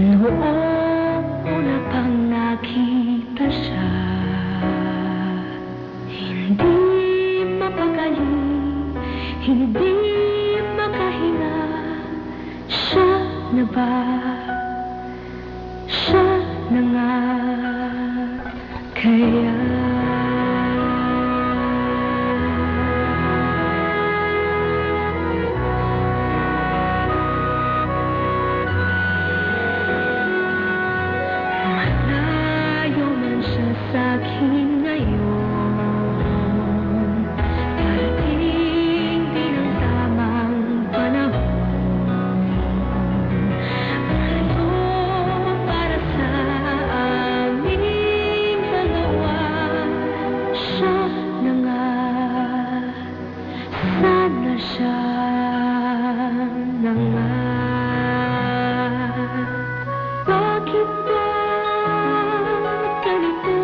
Noong una pang nakita siya, hindi mapakali, hindi makahinga. Siya na ba? Siya na nga kaya? Sa'kin ngayon, parating din ang tamang panahon. Ito para sa aming dalawa. Siya na nga, sana siya na nga. Bakit ba ganito?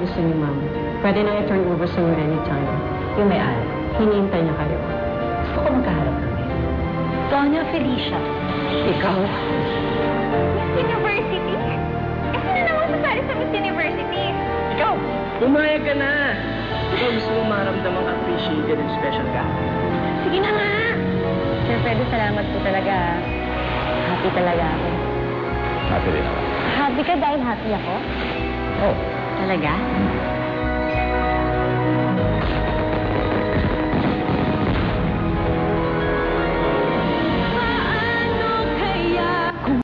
Gusto ni Ma'am. Pwede nang i-turn over sa inyo anytime. Yung may-ari, hinihintay niya kayo. Gusto ko magkaharap kami. Doña Felicia. Ikaw? Miss University? Eh, sino naman sasali sa Miss University? Ikaw! Pumayag ka na! Ikaw gusto mo maramdamang appreciated and special ka. Sige na nga! Sir Fredo, salamat po talaga. Happy talaga ako. Happy rin ako. Happy ka dahil happy ako? Oh. Talaga?